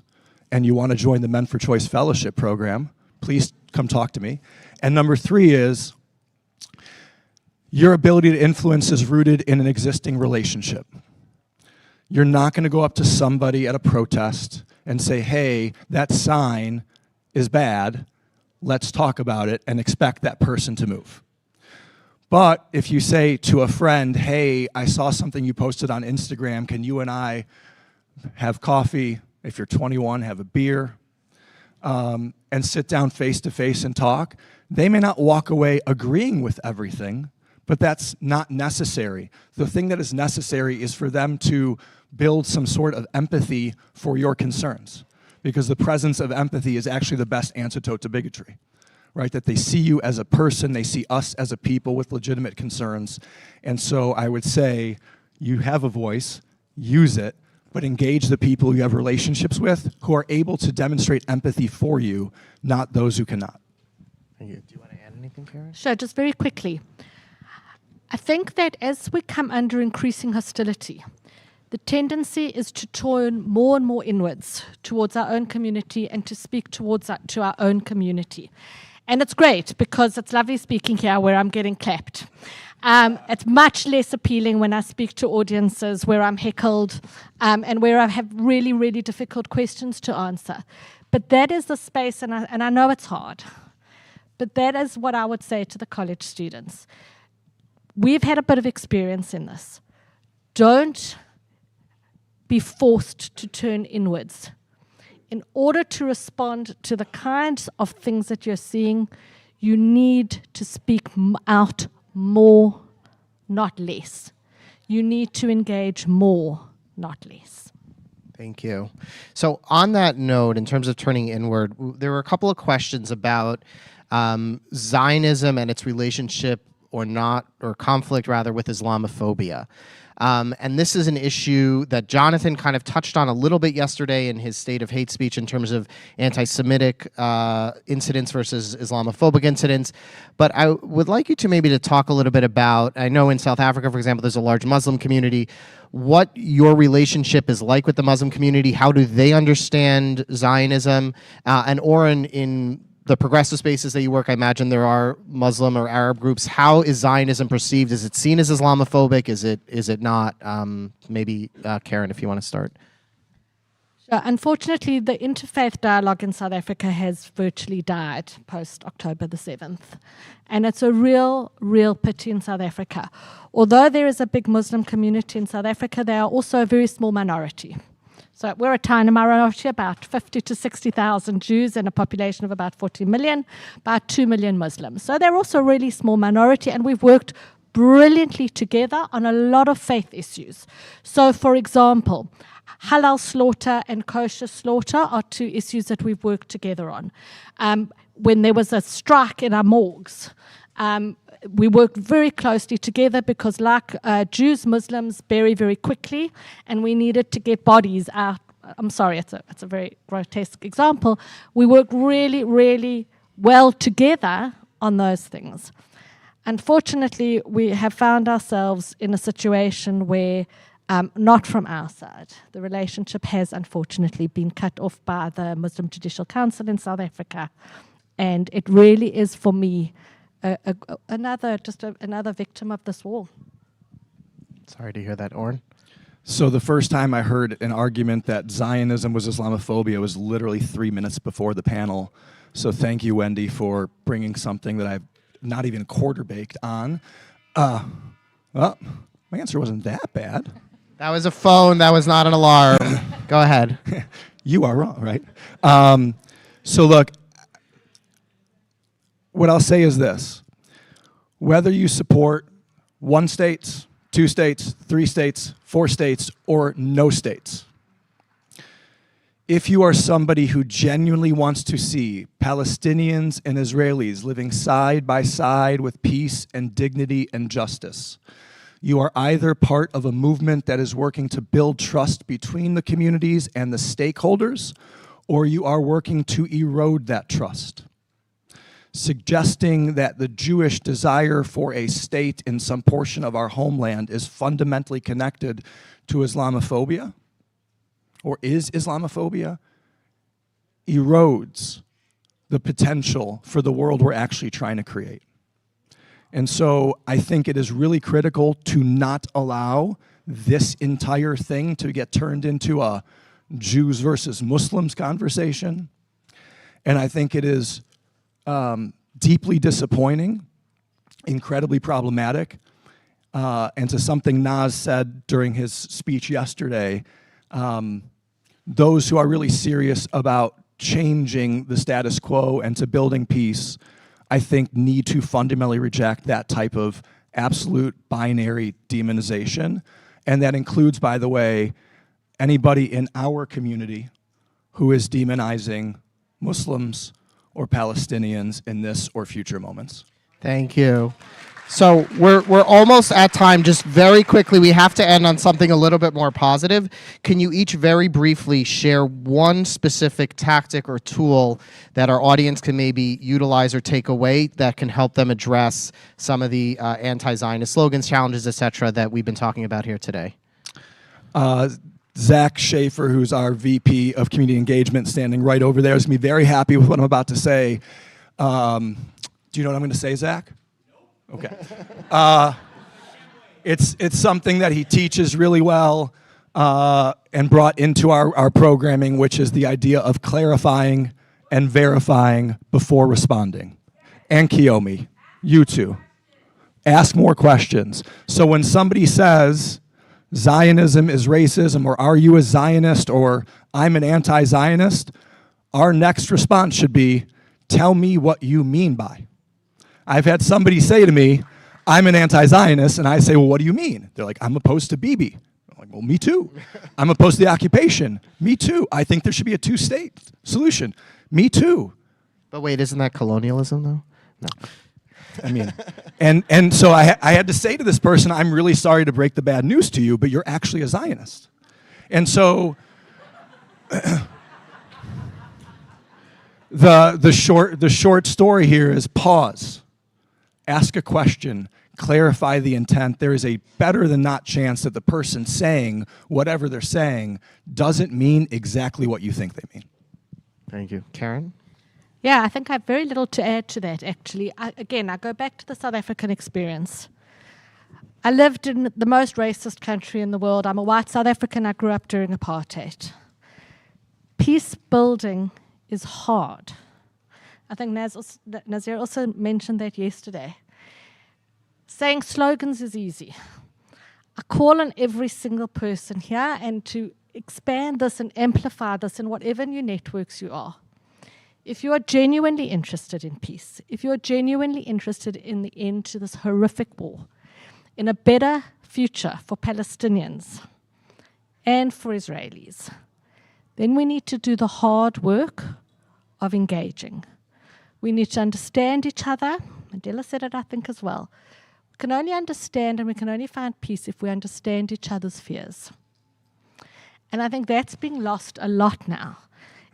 and you want to join the Men for Choice Fellowship Program, please come talk to me. And number three is your ability to influence is rooted in an existing relationship. You're not going to go up to somebody at a protest and say, hey, that sign is bad, let's talk about it, and expect that person to move. But if you say to a friend, hey, I saw something you posted on Instagram, can you and I have coffee? If you're 21, have a beer, and sit down face to face and talk. They may not walk away agreeing with everything, but that's not necessary. The thing that is necessary is for them to build some sort of empathy for your concerns, because the presence of empathy is actually the best antidote to bigotry. Right, that they see you as a person, they see us as a people with legitimate concerns. And so I would say you have a voice, use it, but engage the people you have relationships with who are able to demonstrate empathy for you, not those who cannot. Thank you. Do you want to add anything, Karen? Sure, just very quickly. I think that as we come under increasing hostility, the tendency is to turn more and more inwards towards our own community and to speak to our own community. And it's great because it's lovely speaking here where I'm getting clapped. It's much less appealing when I speak to audiences where I'm heckled and where I have really, really difficult questions to answer. But that is the space, and I know it's hard, but that is what I would say to the college students. We've had a bit of experience in this. Don't be forced to turn inwards. In order to respond to the kinds of things that you're seeing, you need to speak out more, not less. You need to engage more, not less. Thank you. So on that note, in terms of turning inward, there were a couple of questions about Zionism and its relationship or conflict rather with Islamophobia. And this is an issue that Jonathan kind of touched on a little bit yesterday in his State of Hate speech in terms of anti-Semitic incidents versus Islamophobic incidents. But I would like you to maybe to talk a little bit about, I know in South Africa, for example, there's a large Muslim community, what your relationship is like with the Muslim community, how do they understand Zionism, and Oren, in the progressive spaces that you work, I imagine there are Muslim or Arab groups. How is Zionism perceived? Is it seen as Islamophobic? Is it not? Maybe Karen, if you want to start. Unfortunately, the interfaith dialogue in South Africa has virtually died post October the 7th. And it's a real pity in South Africa. Although there is a big Muslim community in South Africa, they are also a very small minority. So we're a tiny minority, about 50 to 60,000 Jews and a population of about 40 million, about 2 million Muslims. So they're also a really small minority, and we've worked brilliantly together on a lot of faith issues. So, for example, halal slaughter and kosher slaughter are two issues that we've worked together on. When there was a strike in our morgues, we worked very closely together because like Jews, Muslims bury very quickly, and we needed to get bodies out. I'm sorry, it's a very grotesque example. We worked really, really well together on those things. Unfortunately, we have found ourselves in a situation where, not from our side, the relationship has unfortunately been cut off by the Muslim Judicial Council in South Africa, and it really is, for me, another victim of this war. Sorry to hear that, Oren. So the first time I heard an argument that Zionism was Islamophobia was literally 3 minutes before the panel. So thank you, Wendy, for bringing something that I've not even quarter-baked on. Well, my answer wasn't that bad. That was a phone. That was not an alarm. Go ahead. You are wrong, right? So look, what I'll say is this. Whether you support 1 state, 2 states, 3 states, 4 states, or no states, if you are somebody who genuinely wants to see Palestinians and Israelis living side by side with peace and dignity and justice, you are either part of a movement that is working to build trust between the communities and the stakeholders, or you are working to erode that trust. Suggesting that the Jewish desire for a state in some portion of our homeland is fundamentally connected to Islamophobia, or is Islamophobia, erodes the potential for the world we're actually trying to create. And so I think it is really critical to not allow this entire thing to get turned into a Jews versus Muslims conversation. And I think it is deeply disappointing, incredibly problematic, and to something Nas said during his speech yesterday, those who are really serious about changing the status quo and to building peace, I think need to fundamentally reject that type of absolute binary demonization. And that includes, by the way, anybody in our community who is demonizing Muslims or Palestinians in this or future moments. Thank you. So we're almost at time. Just very quickly, we have to end on something a little bit more positive. Can you each very briefly share one specific tactic or tool that our audience can maybe utilize or take away that can help them address some of the anti-Zionist slogans, challenges, et cetera, that we've been talking about here today? Zach Schaefer, who's our VP of Community Engagement, standing right over there, is going to be very happy with what I'm about to say. Do you know what I'm going to say, Zach? No. Okay. It's something that he teaches really well and brought into our programming, which is the idea of clarifying and verifying before responding. And Kiyomi, you too. Ask more questions. So when somebody says, Zionism is racism, or are you a Zionist, or I'm an anti-Zionist, our next response should be, tell me what you mean by. I've had somebody say to me, I'm an anti-Zionist, and I say, well, what do you mean? They're like, I'm opposed to Bibi. I'm like, Well, me too. I'm opposed to the occupation. Me too. I think there should be a two-state solution. Me too. But wait, isn't that colonialism, though? No. I mean, and so I had to say to this person, I'm really sorry to break the bad news to you, but you're actually a Zionist. And so the short story here is pause, ask a question, clarify the intent. There is a better than not chance that the person saying whatever they're saying doesn't mean exactly what you think they mean. Thank you. Karen? Yeah, I think I have very little to add to that, actually. I go back to the South African experience. I lived in the most racist country in the world. I'm a white South African. I grew up during apartheid. Peace building is hard. I think Nazir also mentioned that yesterday. Saying slogans is easy. I call on every single person here and to expand this and amplify this in whatever new networks you are. If you are genuinely interested in peace, if you are genuinely interested in the end to this horrific war, in a better future for Palestinians and for Israelis, then we need to do the hard work of engaging. We need to understand each other. Mandela said it, I think, as well. We can only understand and we can only find peace if we understand each other's fears. And I think that's being lost a lot now,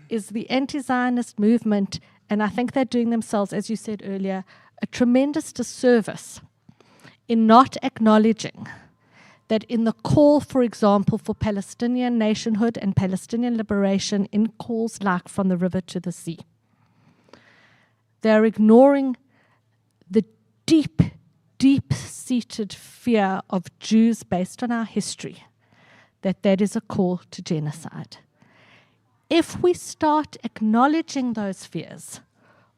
is the anti-Zionist movement, and I think they're doing themselves, as you said earlier, a tremendous disservice in not acknowledging that in the call, for example, for Palestinian nationhood and Palestinian liberation in calls like From the River to the Sea, they're ignoring the deep, deep-seated fear of Jews based on our history, that is a call to genocide. If we start acknowledging those fears,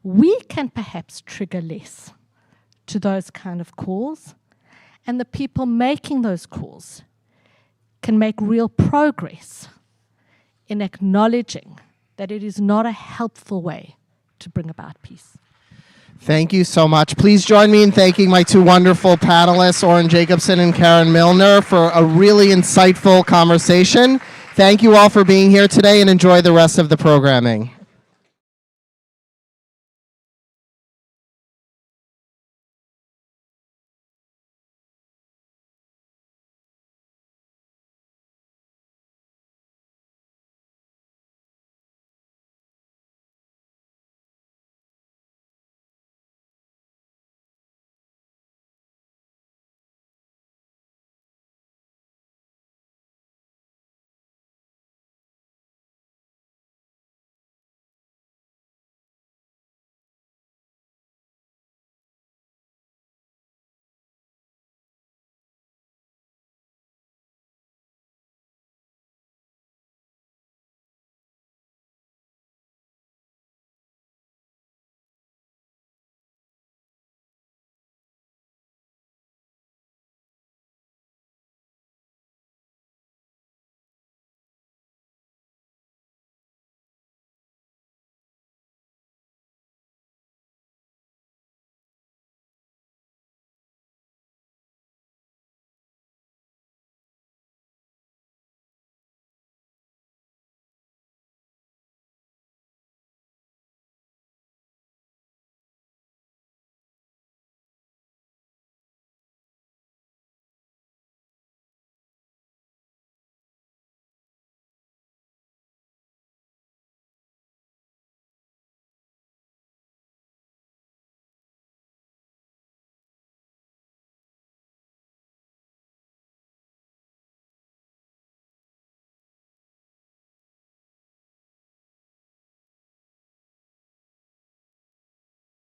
we can perhaps trigger less to those kind of calls, and the people making those calls can make real progress in acknowledging that it is not a helpful way to bring about peace. Thank you so much. Please join me in thanking my two wonderful panelists, Oren Jacobson and Karen Milner, for a really insightful conversation. Thank you all for being here today, and enjoy the rest of the programming.